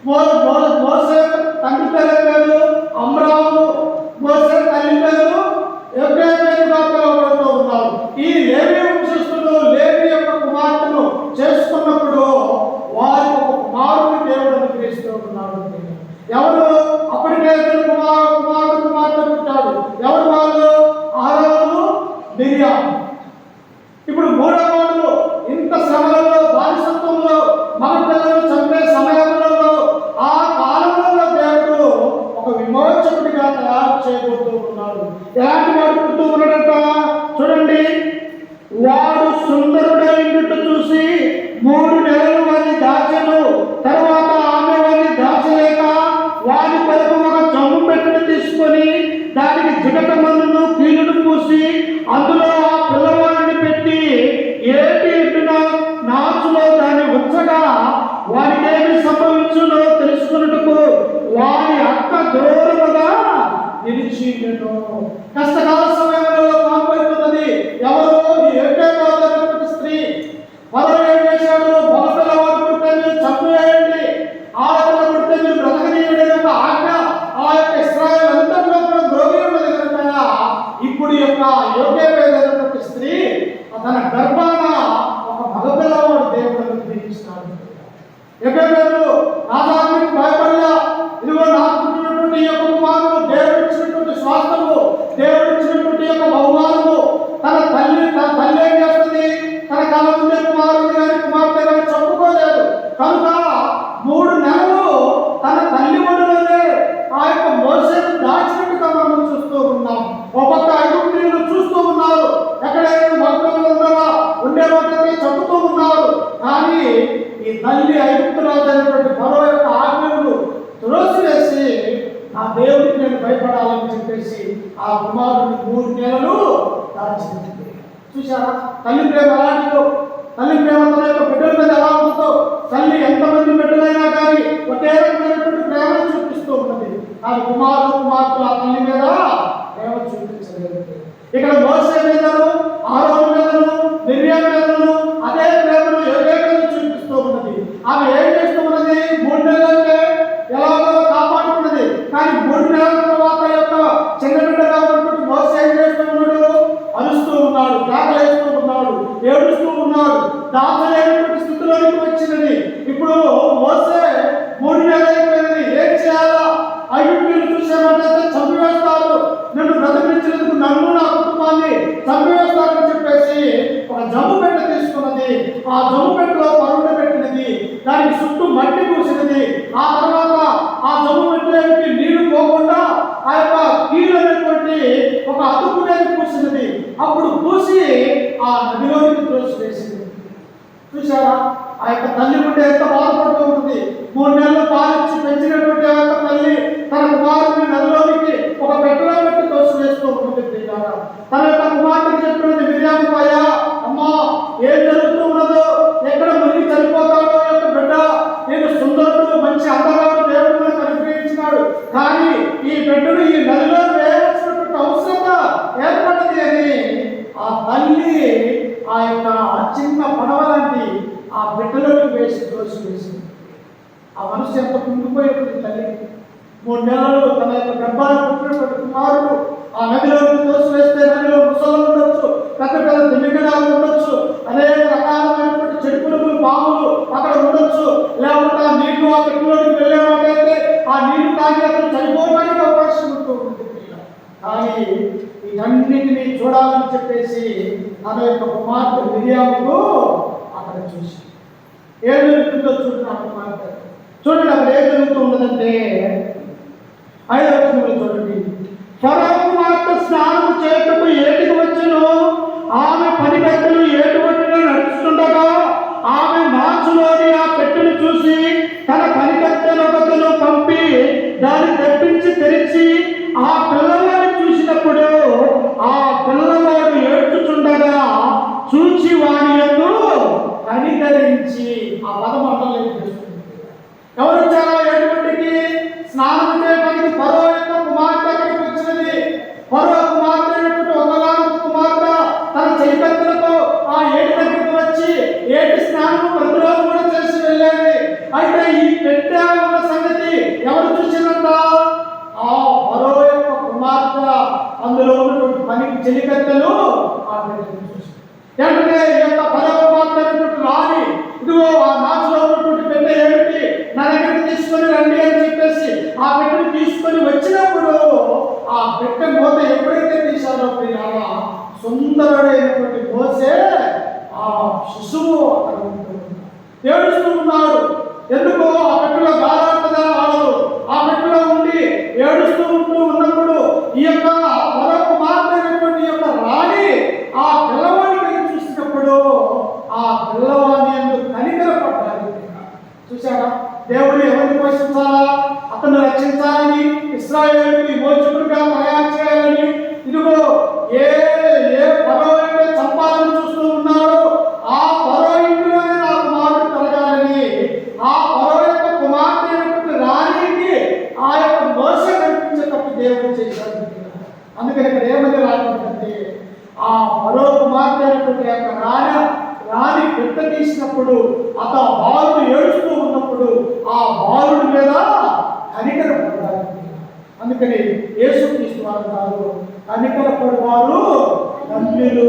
మోసే తండ్రి పేరు అమ్రాము, మోసే తల్లి పేరు ఎఫ్రాయిముగా పిలువబడుతూ ఉన్నారు. ఈ లేవి వంశస్థుడు లేవి యొక్క కుమార్తెను చేసుకున్నప్పుడు వారికి ఒక కుమారుని దేవుడు అనుగ్రహిస్తూ ఉన్నాడు. ఎవరు? అప్పటికే కుమార్తె పుట్టాడు. ఎవరు వాళ్ళు? ఆరోను, మిరియాము. ఇప్పుడు 3వ వాడు ఇంత శ్రమలలో బానిసత్వంలో మన పిల్లలను చంపే సమయంలో ఆ కాలంలో దేవుడు ఒక విమోచకుడిగా తయారు చేయబోతూ ఉన్నాడు. ఎలాంటి వాడు పుడుతూ ఉన్నాడంట? చూడండి, వాడు సుందరుడైనట్టు చూసి 3 నెలలు వాడిని దాచెను. తర్వాత ఆమె వాడిని దాచలేక వాడి కొరకు ఒక జమ్ము పెట్టెను తీసుకొని దానికి జిగట మందును కీలును పూసి అందులో ఆ పిల్లవాడిని పెట్టి ఏటి ఎట్టున నాచులో దాన్ని ఉంచగా వాడికి ఏమి సంభవించునో తెలుసుకున్నట్టుకు వాడి అక్క దూరముగా నిలిచి కష్టకాల సమయంలో కాపాడుతున్నది ఎవరు? ఏటైపోతున్నటువంటి స్త్రీ. మరో ఏం చేశాడు? మగపిల్లవాడు పుట్టే మీరు చంపేయండి, ఆడపిల్ల పుట్టే మీరు బ్రతకనీయుడి యొక్క ఆజ్ఞ ఆ యొక్క ఇశ్రాయేలు అంతట్లో కూడా ద్రోహి ఉన్నది కనుక ఇప్పుడు యొక్క యోగ్యమైనటువంటి స్త్రీ తన గర్భాన ఒక మగపిల్లవాడు దేవుడు దీవిస్తాడు. ఎక్కడేరు రాజానికి భయపడలా. ఇదిగో నాకు పుట్టినటువంటి యొక్క కుమారుడు దేవుడు ఇచ్చినటువంటి స్వాస్థము, దేవుడు ఇచ్చినటువంటి యొక్క బహుమానము. తన తల్లి ఏం చేస్తుంది? తన కళ ఉండే కుమారుడు కానీ కుమార్తె కానీ చెప్పుకోలేదు కనుక 3 నెలలు తన తల్లి ఒడిలోనే ఆ యొక్క మోసేను దాచినట్టుగా మనం చూస్తూ ఉన్నాం. ఒక ఐగుప్తీయులు చూస్తూ ఉన్నారు, ఎక్కడైనా మగపిల్లలు ఉన్నారా ఉండేవాటిని చెబుతూ ఉన్నారు. కానీ ఈ తల్లి ఐగుప్తురాజు అయినటువంటి ఫరో యొక్క ఆజ్ఞలను త్రోసివేసి నా దేవుడికి నేను భయపడాలని చెప్పేసి ఆ కుమారుడిని 3 నెలలు దాచింది. చూసారా తల్లి ప్రేమ ఎలాంటిదో? తల్లి ప్రేమ తన యొక్క బిడ్డల మీద ఎలా ఉంటుందో? తల్లి ఎంతమంది బిడ్డలైనా కానీ ఒకే రకమైనటువంటి ప్రేమను చూపిస్తూ ఉన్నది. ఆ కుమార్తెలు ఆ తల్లి మీద ప్రేమ చూపించలేదు. ఇక్కడ మోసే మీదను, ఆరోను మీదను, మిర్యాము మీదను అదే ప్రేమను ఏకైకంగా చూపిస్తూ ఉన్నది. ఆమె ఏం చేస్తూ ఉన్నది? 3 నెలలంటే ఎలాగో కాపాడుతున్నది. కానీ 3 నెలల తర్వాత యొక్క చిన్న బిడ్డగా ఉన్నటువంటి మోసే ఏం చేస్తూ ఉన్నాడు? అరుస్తూ ఉన్నాడు, కేకలేస్తూ ఉన్నాడు, ఏడుస్తూ ఉన్నాడు. దాచలేనటువంటి స్థితిలోకి వచ్చినది. ఇప్పుడు మోసే 3 నెలలు అయిపోయినది. ఏం చేయాలా? ఐగుప్తీయులు చూసేవాళ్ళైతే చంపివేస్తారు, నన్ను బ్రతికించినందుకు నన్ను నా కుటుంబాన్ని చంపివేస్తారని చెప్పేసి ఒక జమ్ము పెట్టె తీసుకున్నది. ఆ జమ్ము పెట్టెలో పరుండ పెట్టినది, దానికి చుట్టూ మట్టి పూసినది. ఆ తర్వాత ఆ జమ్ము పెట్టెలోకి నీళ్లు పోకుండా ఆ యొక్క కీలు అనేటువంటి ఒక అతుకునేది పూసినది. అప్పుడు పూసి ఆ నదిలోకి త్రోసివేసింది. చూసారా ఆ యొక్క తల్లి ఉంటే ఎంత బాధపడుతూ ఉంటుంది. 3 నెలలు పాలించి పెంచినటువంటి ఆ యొక్క తల్లి తన కుమారుడిని నదిలోనికి ఒక పెట్టెలో పెట్టి తోసివేస్తూ ఉంటుంది. తన యొక్క కుమార్తెను చెప్పినది మిర్యాము, అమ్మా ఏం జరుగుతూ ఉన్నదో, ఎక్కడ మునిగి చనిపోతాడో యొక్క బిడ్డ ఆ మనసు ఎంత కుంగిపోయేది తల్లి. 3 నెలలు తన యొక్క గర్భాన్ని పుట్టినటువంటి కుమారుడు ఆ నదిలోకి తోసివేస్తే నదిలో ముసలు ఉండొచ్చు, పెద్ద పెద్ద తిమింగళాలు ఉండొచ్చు, అనేక రకాలైనటువంటి చెడు పురుగులు, పాములు అక్కడ ఉండొచ్చు. లేకపోతే ఆ నీళ్లు ఆ పెట్టిలోకి వెళ్ళేవాటైతే ఆ నీళ్లు తాగి అక్కడ చనిపోవడానికి అవకాశం ఉంటుంది. కానీ వీటన్నిటినీ చూడాలని చెప్పేసి తన యొక్క కుమార్తె మిరియాముకు అక్కడ చూసి ఏం జరుగుతుందో చూడండి. ఆ కుమార్తె చూడండి అక్కడ ఏం జరుగుతూ ఉన్నదంటే 5వ వచనంలో చూడండి. ఫరో కుమార్తె స్నానం చేయటకు ఏటికి వచ్చెను. ఆమె పనిగట్టులు ఏటి ఒడ్డున నడుస్తుండగా ఆమె మాంసులోని ఆ పెట్టెను చూసి తన పనిగట్టెనొకతను పంపి దాన్ని తెప్పించి తెరిచి ఆ పిల్లవాడిని చూసినప్పుడు ఆ పిల్లవాడు ఏడ్చుచుండగా చూచి వాని యందు కనికరించి, ఆ పదం అర్థం ఎవరు వచ్చారో ఏడుగుంటికి స్నానం చేయడానికి ఫరో యొక్క కుమార్తె అక్కడికి వచ్చినది. ఫరో కుమార్తె అయినటువంటి ఒకగానొక కుమార్తె తన చైతన్యతో ఆ ఏటి దగ్గరికి వచ్చి ఏటి స్నానం ప్రతిరోజు కూడా చేసి వెళ్ళేది. అయితే ఈ పెట్టె ఉన్న సంగతి ఎవరు చూసినంత? ఆ ఫరో యొక్క కుమార్తె, అందులో ఉన్నటువంటి పనికి చెలికత్తెలు ఆ పెట్టెను చూసి వెంటనే ఈ యొక్క ఫరో కుమార్తె అయినటువంటి రాణి, ఇదిగో ఆ నాచులో ఉన్నటువంటి పెట్టె ఏమిటి, నా దగ్గరికి తీసుకొని రండి అని చెప్పేసి ఆ పెట్టెను తీసుకొని వచ్చినప్పుడు ఆ పెట్టె మూత ఎప్పుడైతే తీశారో ప్రియారా, సుందరుడైనటువంటి మోసే ఆ శిశువు అక్కడ ఏడుస్తూ ఉన్నాడు. ఎందుకు? ఆ పెట్టెలో గారాటగా ఆడదు. ఆ పెట్టెలో ఉండి ఏడుస్తూ ఉన్నప్పుడు ఈ యొక్క మరొక మాత్రమైనటువంటి యొక్క రాణి ఆ పిల్లవాడిని చూసినప్పుడు ఆ పిల్లవాడిని ఎందుకు కనికరపడ్డాడు. చూశారా? దేవుడు ఎవరిని పోషించాలా? అతను రక్షించాలని, ఇశ్రాయేలుకి మోచకుడిగా తయారు చేయాలని, ఇదిగో ఏ ఫరో అయితే చంపాలని చూస్తూ ఉన్నాడో ఆ ఫరో ఇంటిలోనే నా కుమారుడు కలగాలని ఆ ఫరో యొక్క కుమార్తె అయినటువంటి రాణికి ఆ యొక్క మోస కనిపించేటట్టు దేవుడు చేశాడు. అందుకని ఇక్కడ ఏమని రాకపోతే ఆ ఫరో కుమార్తె అయినటువంటి యొక్క రాణి పెట్ట తీసినప్పుడు ఆ బాలుడు ఏడుస్తూ ఉన్నప్పుడు ఆ బాలుడి మీద కనికరపడ్డారు. అందుకని యేసుక్రీస్తు వారు అంటారు, కనికరపడేవారు ధన్యులు,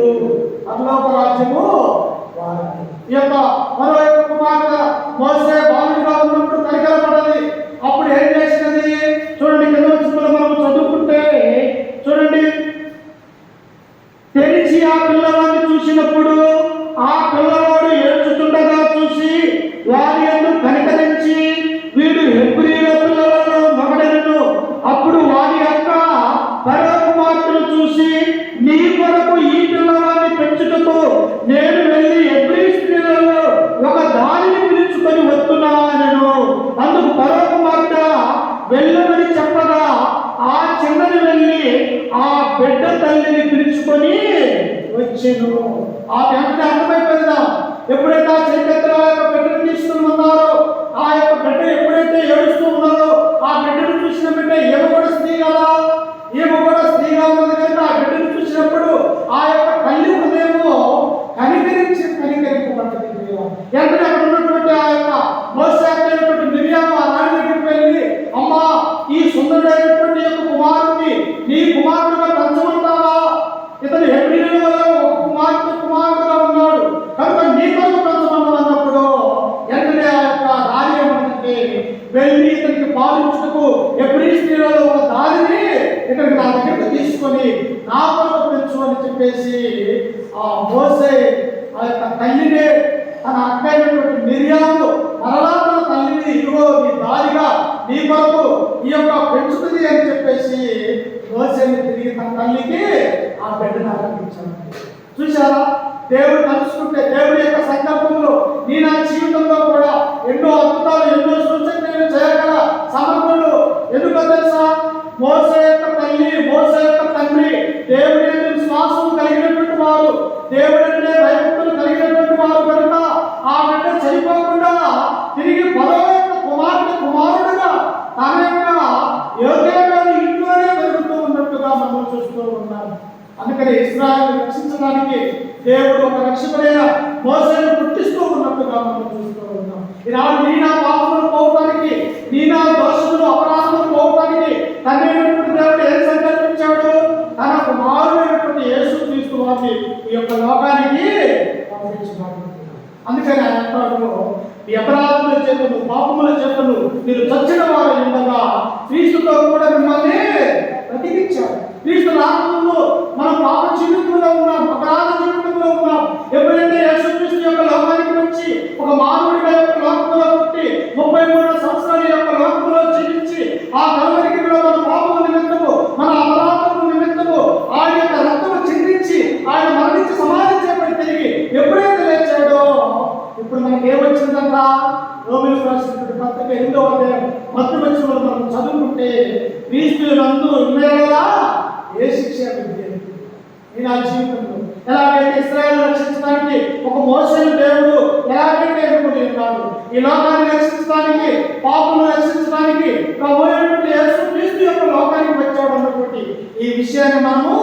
పరలోక రాజ్యము వారు. ఈ యొక్క మరో యొక్క కుమార్తె మోసే బాలుడిగా ఉన్నప్పుడు కనికరపడాలి. అప్పుడు ఏం చేసినది చూడండి. కింద వచ్చిన మనం చదువుకుంటే చూడండి, తెరిచి ఆ పిల్లవాడిని చూసినప్పుడు ఆ పిల్లవాడు ఏడ్చుతుండగా చూసి వారి యందు కనికరించి వీడు హెబ్రీయుల పిల్లలలో మగడను. అప్పుడు వారి యొక్క ఫరో కుమార్తెను చూసి నీ కొరకు ఈ పిల్లవాడిని పెంచుటకు నేను వెళ్ళి హెబ్రీ స్త్రీలలో ఒక దానిని పిలుచుకొని వస్తున్నానను. అందుకు ఫరో కుమార్తె వెళ్ళమని చెప్పగా ఆ చిన్నది వెళ్ళి ఆ బిడ్డ తల్లిని పిలుచుకొని వచ్చెను. ఆ వెంటనే అర్థమైపోయిందా? ఎప్పుడైతే ఆ చైతన్య యొక్క బిడ్డను తీసుకుని ఉన్నారో, ఆ యొక్క బిడ్డ ఎప్పుడైతే ఏడుస్తూ ఉన్నారో ఆ బిడ్డను చూసిన బిడ్డ ఏమో కూడా స్త్రీ కదా, ఏమో కూడా స్త్రీగా ఉన్నది కనుక ఆ బిడ్డను చూసినప్పుడు ఆ యొక్క తల్లి హృదయము కనికరింపబడ్డది. వెంటనే అక్కడ ఉన్నటువంటి ఆ యొక్క మోసైనటువంటి మిరియాము ఆ రాణి దగ్గరికి వెళ్ళి, అమ్మా ఈ సుందరుడైనటువంటి యొక్క కుమారుడిని నీ కుమారుడుగా పెంచమంటావా? ఇతను హెబ్రీయుల వల్ల ఒక కుమారుడుగా ఉన్నాడు కనుక నీ కొరకు పెంచమన్నాడు అన్నప్పుడు వెంటనే ఆ యొక్క రాణి ఏమంటే వెళ్ళి ఇతనికి పాలించుటకు హెబ్రీ స్త్రీలలో ఒక దానిని ఇక్కడికి నా దగ్గరకు తీసుకొని నా కొరకు పెంచు అని చెప్పేసి ఆ మోసే ఆ యొక్క తల్లినే తన అక్క అయినటువంటి మిరియాము మరలా తన తల్లిని ఇదిగో నీ దారిగా నీ కొరకు ఈ యొక్క పెంచుతుంది అని చెప్పేసి మోసేని తిరిగి తన తల్లికి ఆ బిడ్డను అర్పించాడు. చూశారా? దేవుడు తలుచుకుంటే దేవుడి యొక్క సంకల్పంలో నీ నా జీవితంలో కూడా ఎన్నో అద్భుతాలు ఎన్నో సూచనలు చేయగల సమర్థుడు. ఎందుకో తెలుసా? మోసే యొక్క తల్లి, మోసే యొక్క తండ్రి దేవుడి విశ్వాసం కలిగినటువంటి వారు, దేవుడంటే భయభక్తులు కలిగినటువంటి వారు కనుక ఆ బిడ్డ చనిపోకుండా తిరిగి ఫరో యొక్క కుమారుడుగా తన యొక్క యోగ్యమైన ఇంట్లోనే పెరుగుతూ ఉన్నట్టుగా మనం చూస్తూ ఉన్నాం. అందుకని ఇశ్రాయేలు రక్షించడానికి దేవుడు ఒక రక్షకుడైన మోసేను పుట్టిస్తూ ఉన్నట్టుగా మనం చూస్తూ ఉన్నాం. ఈనాడు నీ నా పాపములు పోవడానికి ఉన్నప్పుడు మీరు చచ్చిన వారు ఉండగా క్రీస్తుతో కూడా మిమ్మల్ని బ్రతికించారు. క్రీస్తు రాకముందు మనం పాప జీవితంలో ఉన్నాం, అపరాధ జీవితంలో ఉన్నాం. ఎప్పుడైతే యేసుక్రీస్తు యొక్క లోకానికి వచ్చి ఒక మానవుడిగా యొక్క లోకంలో పుట్టి 33 సంవత్సరాల యొక్క లోకంలో జీవించి ఆ కలువరిగిరిలో మన పాపము నిమిత్తము, మన అపరాధము నిమిత్తము ఆయన యొక్క రక్తము చిందించి ఆయన మరణించి సమాధి చేయబడి తిరిగి ఎప్పుడైతే లేచాడో ఇప్పుడు మనకి ఏమొచ్చిందంట? రోమిలకు రాసినటువంటి పత్రిక 8వ అధ్యాయం మొదటి వచనంలో మనం చదువుకుంటే క్రీస్తు నందు ఉన్నయెడల ఏ శిక్ష విధించదు. ఈ నా జీవితంలో ఎలాగైతే ఇశ్రాయేలును రక్షించడానికి ఒక మోసేను దేవుడు ఎలాగైతే ఎన్నుకుని ఉన్నాడు, ఈ లోకాన్ని రక్షించడానికి, పాపులను రక్షించడానికి ప్రభు అయినటువంటి యేసుక్రీస్తు యొక్క లోకానికి వచ్చాడు అన్నటువంటి ఈ విషయాన్ని మనము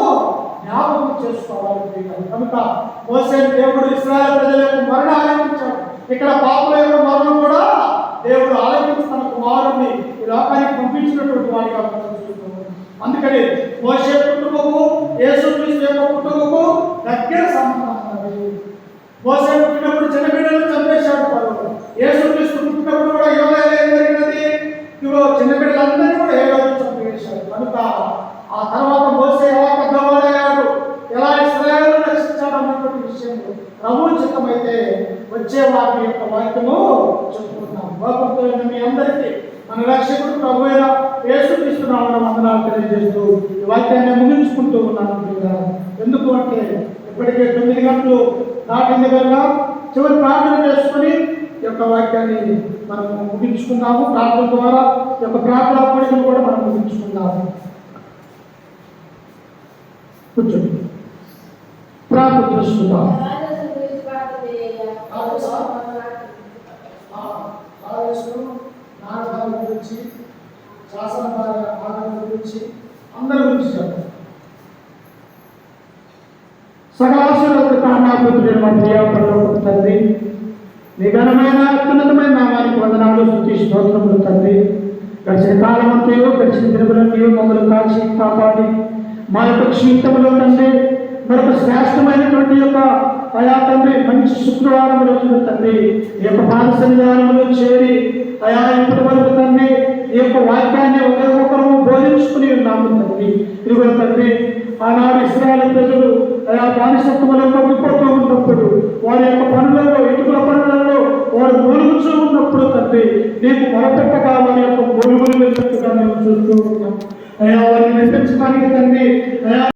జ్ఞాపకం చేసుకోవాలి. కనుక మోసేను దేవుడు ఇశ్రాయేలు ప్రజల యొక్క మరణ ఆలకించాడు. ఇక్కడ పాపుల యొక్క మరణం కూడా దేవుడు ఆలకించి తన కుమారుడిని ఈ లోకానికి పంపించినటువంటి వాడిగా మనం చూస్తున్నాం. అందుకని మోషే పుట్టుకకు యేసుక్రీస్తు యొక్క పుట్టుకకు దగ్గర సంబంధం ఉన్నది. మోషే పుట్టినప్పుడు చిన్న బిడ్డలను చంపేశాడు పరువు. యేసుక్రీస్తు పుట్టినప్పుడు కూడా యోగాలో ఏం జరిగినది? ఇదిగో చిన్న బిడ్డలందరినీ కూడా యోగాలో చంపేశాడు. కనుక ఆ తర్వాత మోషే ఎలా పెద్దవాడయ్యాడు, ఎలా ఇశ్రాయేలును రక్షించాడు అన్నటువంటి విషయంలో ప్రభువు చిత్తమైతే వచ్చే వారి యొక్క వాక్యము చెప్పుకుంటున్నాం. లోకంతో మీ అందరికీ మన రక్షకుడు ప్రభు అయిన యేసుక్రీస్తు నామమున వందనాలు తెలియజేస్తూ ఈ వాక్యాన్ని ముగించుకుంటూ ఉన్నాను. ఎందుకు అంటే ఇప్పటికే 9 గంటలు దాటింది కనుక చివరి ప్రార్థన చేసుకుని ఈ యొక్క వాక్యాన్ని మనం ముగించుకున్నాము. ప్రార్థన ద్వారా ఈ యొక్క ప్రార్థన కోరికను కూడా మనం ముగించుకున్నాము. కూర్చోండి, ప్రార్థన చేసుకుందాం. నాటకాల గురించి, శాసన ఆటల గురించి, అందరి గురించి చెప్పండి. సకలాశీర్వాద కారణాపుత్రుడైన మా ప్రియ పరలోకపు తండ్రి, నీ ఘనమైన అత్యున్నతమైన నామానికి వందనాలు, స్తుతి స్తోత్రములు తండ్రి. గడిచిన కాలం అంతయో, గడిచిన దినములన్నయో మమ్మల్ని కాల్చి కాపాడి మా యొక్క జీవితంలో తండ్రి మరొక శ్రేష్టమైనటువంటి యొక్క అయా తండ్రి మంచి శుక్రవారం రోజున తండ్రి ఈ యొక్క పాద సన్నిధానంలో చేరి అయా ఇప్పటి వరకు తండ్రి ఈ యొక్క వాక్యాన్ని ఒకరొకరు బోధించుకుని ఉన్నాము తండ్రి. ఇదిగో తండ్రి ఆనాడు ఇశ్రాయేలు ప్రజలు అయా బానిసత్వంలో పడిపోతూ ఉన్నప్పుడు వారి యొక్క పనులలో, ఇటుకల పనులలో వారు మూలుగుచూ ఉన్నప్పుడు తండ్రి నీకు మొరపెట్టగా వారి యొక్క మూలుగులు వెళ్ళినట్టుగా మేము చూస్తూ ఉన్నాం. అయా వారిని నడిపించడానికి తండ్రి అయా